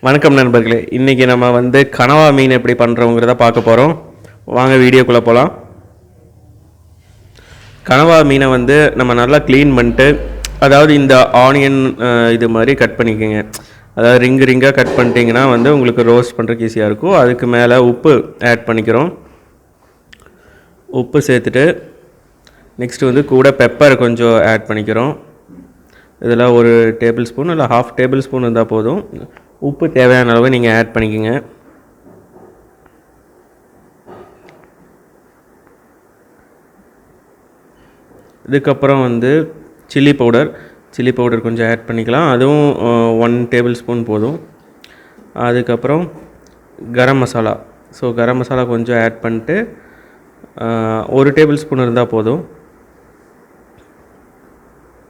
வணக்கம் நண்பர்களே. இன்றைக்கி நம்ம வந்து கனவா மீன் எப்படி பண்ணுறோங்கிறத பார்க்க போகிறோம். வாங்க வீடியோக்குள்ளே போகலாம். கனவா மீனை வந்து நம்ம நல்லா க்ளீன் பண்ணிட்டு, அதாவது இந்த ஆனியன் இது மாதிரி கட் பண்ணிக்கோங்க. அதாவது ரிங்காக கட் பண்ணிட்டீங்கன்னா வந்து உங்களுக்கு ரோஸ்ட் பண்ணுறதுக்கு ஈஸியாக இருக்கும். அதுக்கு மேலே உப்பு ஆட் பண்ணிக்கிறோம். உப்பு சேர்த்துட்டு நெக்ஸ்ட்டு வந்து கூட பெப்பர் கொஞ்சம் ஆட் பண்ணிக்கிறோம். இதில் 1 டேபிள் ஸ்பூன் இல்லை 1/2 டேபிள் ஸ்பூன் இருந்தால் போதும். உப்பு தேவையான அளவு நீங்கள் ஆட் பண்ணிக்கோங்க. இதுக்கப்புறம் வந்து சில்லி பவுடர் கொஞ்சம் ஆட் பண்ணிக்கலாம். அதுவும் 1 டேபிள் ஸ்பூன் போதும். அதுக்கப்புறம் கரம் மசாலா. கரம் மசாலா கொஞ்சம் ஆட் பண்ணிட்டு 1 டேபிள் ஸ்பூன் இருந்தால் போதும்.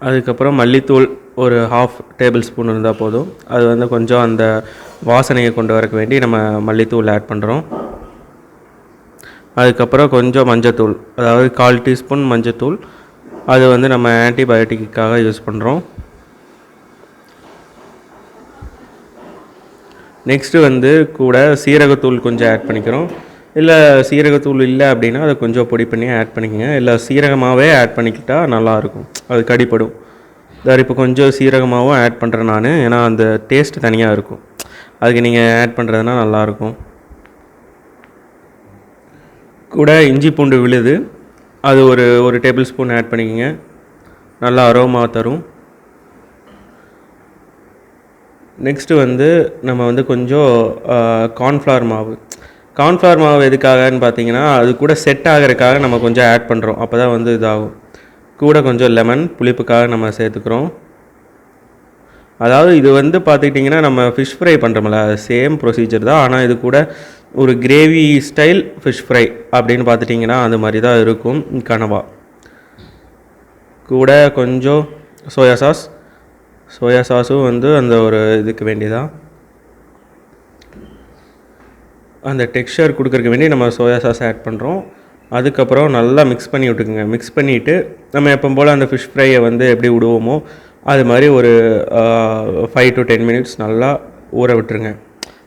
அதுக்கப்புறம் மல்லித்தூள் 1/2 டேபிள் ஸ்பூன் இருந்தால் போதும். அது வந்து கொஞ்சம் அந்த வாசனையை கொண்டு வரக்க வேண்டி நம்ம மல்லித்தூள் ஆட் பண்ணுறோம். அதுக்கப்புறம் கொஞ்சம் மஞ்சத்தூள், அதாவது 1/4 டீஸ்பூன் மஞ்சத்தூள். அது வந்து நம்ம ஆன்டிபயோட்டிக்காக யூஸ் பண்ணுறோம். நெக்ஸ்ட்டு வந்து கூட சீரகத்தூள் கொஞ்சம் ஆட் பண்ணிக்கிறோம். இல்லை சீரகத்தூள் இல்லை அப்படின்னா அதை கொஞ்சம் பொடி பண்ணி ஆட் பண்ணிக்கோங்க. இல்லை சீரகமாகவே ஆட் பண்ணிக்கிட்டால் நல்லாயிருக்கும், அது கடிப்படும். வேறு இப்போ கொஞ்சம் சீரகமாகவும் ஆட் பண்ணுறேன் நான், ஏன்னா அந்த டேஸ்ட்டு தனியாக இருக்கும். அதுக்கு நீங்கள் ஆட் பண்ணுறதுனா நல்லாயிருக்கும். கூட இஞ்சி பூண்டு விழுது, அது ஒரு டேபிள் ஸ்பூன் ஆட் பண்ணிக்கோங்க. நல்லா அரோமா தரும். நெக்ஸ்ட்டு வந்து நம்ம வந்து கொஞ்சம் கார்ன்ஃப்ளவர் மாவு எதுக்காகன்னு பார்த்தீங்கன்னா, அது கூட செட் ஆகிறதுக்காக நம்ம கொஞ்சம் ஆட் பண்ணுறோம். அப்போ தான் வந்து இதாகும். கூட கொஞ்சம் லெமன் புளிப்புக்காக நம்ம சேர்த்துக்கிறோம். அதாவது இது வந்து பார்த்துக்கிட்டிங்கன்னா நம்ம ஃபிஷ் ஃப்ரை பண்ணுறோம்ல, சேம் ப்ரொசீஜர் தான். ஆனால் இது கூட ஒரு கிரேவி ஸ்டைல் ஃபிஷ் ஃப்ரை அப்படின்னு பார்த்துட்டிங்கன்னா அது மாதிரி தான் இருக்கும் கனவா. கூட கொஞ்சம் சோயா சாஸும் வந்து அந்த ஒரு இதுக்கு வேண்டியதான், அந்த டெக்ஸ்சர் கொடுக்கறதுக்கு வேண்டி நம்ம சோயா சாஸ் ஆட் பண்ணுறோம். அதுக்கப்புறம் நல்லா மிக்ஸ் பண்ணி விட்டுக்குங்க. மிக்ஸ் பண்ணிவிட்டு நம்ம எப்போ போல் அந்த ஃபிஷ் ஃப்ரையை வந்து எப்படி விடுவோமோ அது மாதிரி ஒரு 5 to 10 minutes நல்லா ஊற விட்டுருங்க.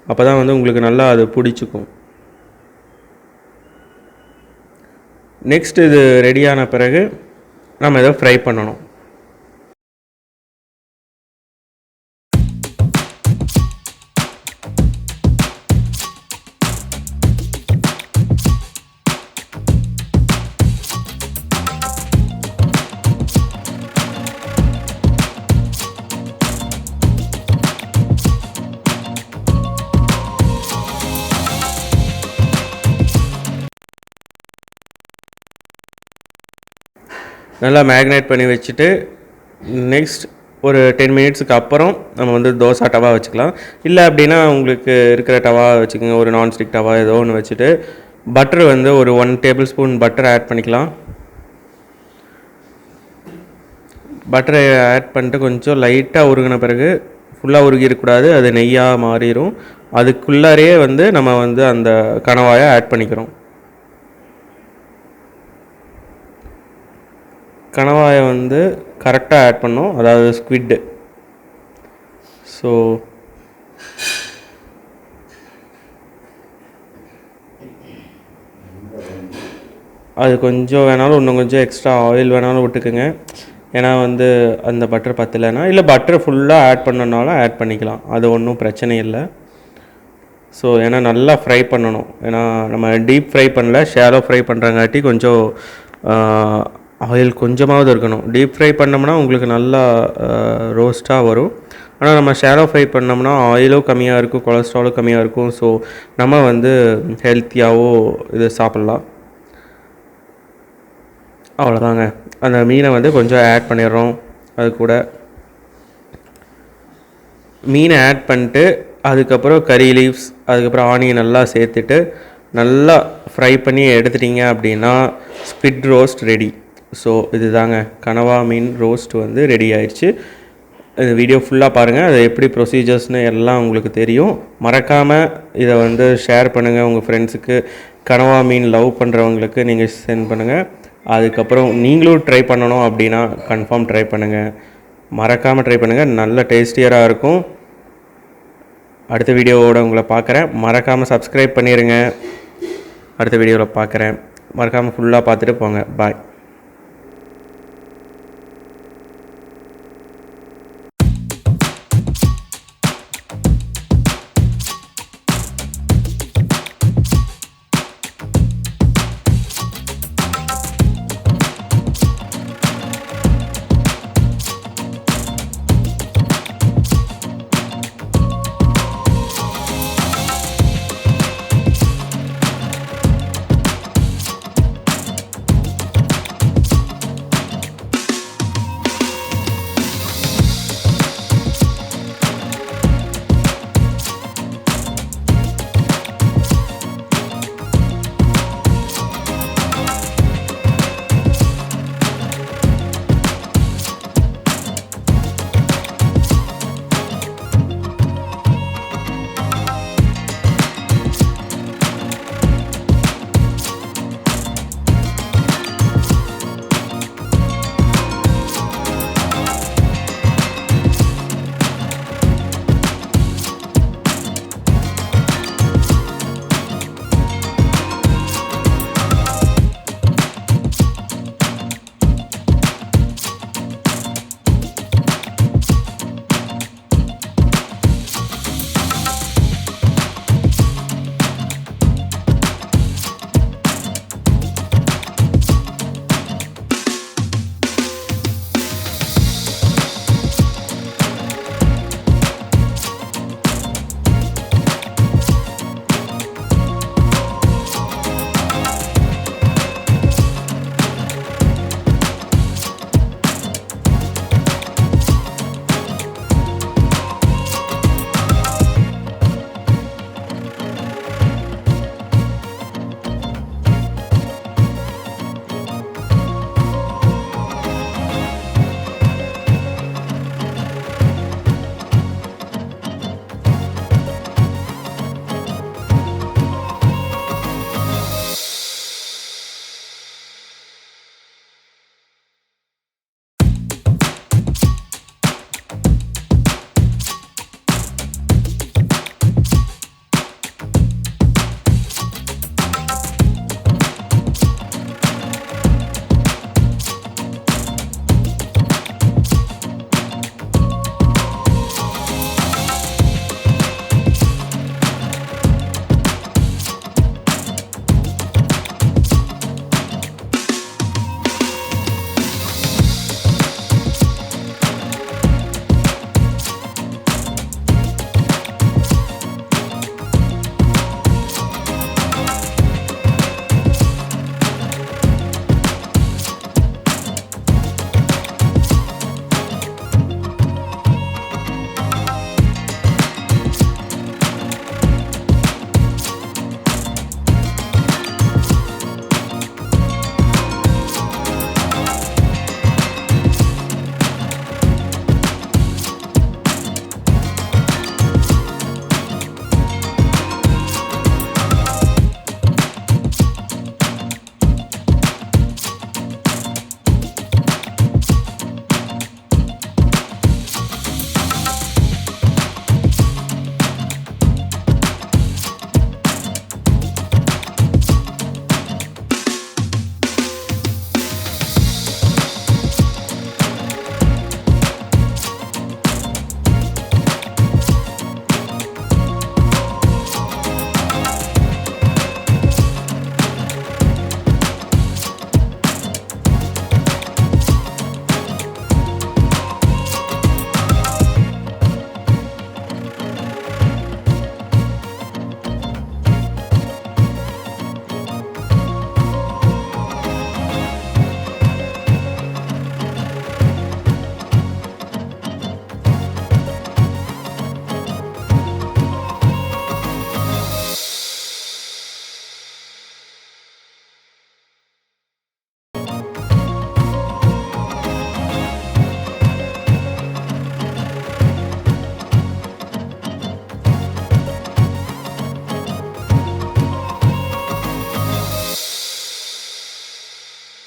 அப்போ தான் வந்து உங்களுக்கு நல்லா அது பிடிச்சிக்கும். நெக்ஸ்ட் இது ரெடியான பிறகு நம்ம இதை ஃப்ரை பண்ணணும். நல்லா மேக்னேட் பண்ணி வச்சுட்டு நெக்ஸ்ட் ஒரு 10 minutesக்கு அப்புறம் நம்ம வந்து தோசை டவா வச்சுக்கலாம். இல்லை அப்படின்னா உங்களுக்கு இருக்கிற டவா வச்சுக்கோங்க, ஒரு நான்ஸ்டிக் டவா ஏதோ ஒன்று வச்சுட்டு பட்டர் வந்து ஒரு 1 டேபிள் ஸ்பூன் பட்டர் ஆட் பண்ணிக்கலாம். பட்டரை ஆட் பண்ணிட்டு கொஞ்சம் லைட்டாக உருகின பிறகு, ஃபுல்லாக உருகி இருக்கக்கூடாது, அது நெய்யாக மாறிடும். அதுக்குள்ளாரையே வந்து நம்ம வந்து அந்த கனவாயை ஆட் பண்ணிக்கிறோம். கனவாயை வந்து கரெக்டாக ஆட் பண்ணோம், அதாவது ஸ்குவிட்டு. அது கொஞ்சம் வேணாலும் இன்னும் கொஞ்சம் எக்ஸ்ட்ரா ஆயில் வேணாலும் விட்டுக்குங்க. ஏன்னா வந்து அந்த பட்டர் பத்தலைன்னா, இல்லை பட்டர் ஃபுல்லாக ஆட் பண்ணனாலும் ஆட் பண்ணிக்கலாம், அது ஒன்றும் பிரச்சனை இல்லை. ஏன்னா நல்லா ஃப்ரை பண்ணணும். ஏன்னா நம்ம டீப் ஃப்ரை பண்ணல, ஷாலோ ஃப்ரை பண்ணுறங்காட்டி கொஞ்சம் ஆயில் கொஞ்சமாவது இருக்கணும். டீப் ஃப்ரை பண்ணோம்னா உங்களுக்கு நல்லா ரோஸ்ட்டாக வரும். ஆனால் நம்ம ஷாலோ ஃப்ரை பண்ணோம்னா ஆயிலும் கம்மியாக இருக்கும், கொலஸ்ட்ராலும் கம்மியாக இருக்கும். நம்ம வந்து ஹெல்த்தியாகவும் இது சாப்பிட்லாம். அவ்வளோதாங்க. அந்த மீனை வந்து கொஞ்சம் ஆட் பண்ணிடுறோம். அது கூட மீனை ஆட் பண்ணிட்டு அதுக்கப்புறம் கறி லீவ்ஸ், அதுக்கப்புறம் ஆனியன் நல்லா சேர்த்துட்டு நல்லா ஃப்ரை பண்ணி எடுத்துட்டிங்க அப்படின்னா ஸ்குவிட் ரோஸ்ட் ரெடி. இதுதாங்க கனவா மீன் ரோஸ்ட் வந்து ரெடி ஆயிடுச்சு. இந்த வீடியோ ஃபுல்லாக பாருங்கள், அது எப்படி ப்ரொசீஜர்ஸ்னு எல்லாம் உங்களுக்கு தெரியும். மறக்காமல் இதை வந்து ஷேர் பண்ணுங்கள் உங்கள் ஃப்ரெண்ட்ஸுக்கு. கனவா மீன் லவ் பண்ணுறவங்களுக்கு நீங்கள் சென்ட் பண்ணுங்கள். அதுக்கப்புறம் நீங்களும் ட்ரை பண்ணணும் அப்படின்னா கன்ஃபார்ம் ட்ரை பண்ணுங்கள், மறக்காமல் ட்ரை பண்ணுங்கள். நல்ல டேஸ்டியராக இருக்கும். அடுத்த வீடியோவோட உங்களை பார்க்குறேன். மறக்காமல் சப்ஸ்கிரைப் பண்ணிடுங்க. அடுத்த வீடியோவில் பார்க்குறேன். மறக்காமல் ஃபுல்லாக பார்த்துட்டு போங்க. பாய்.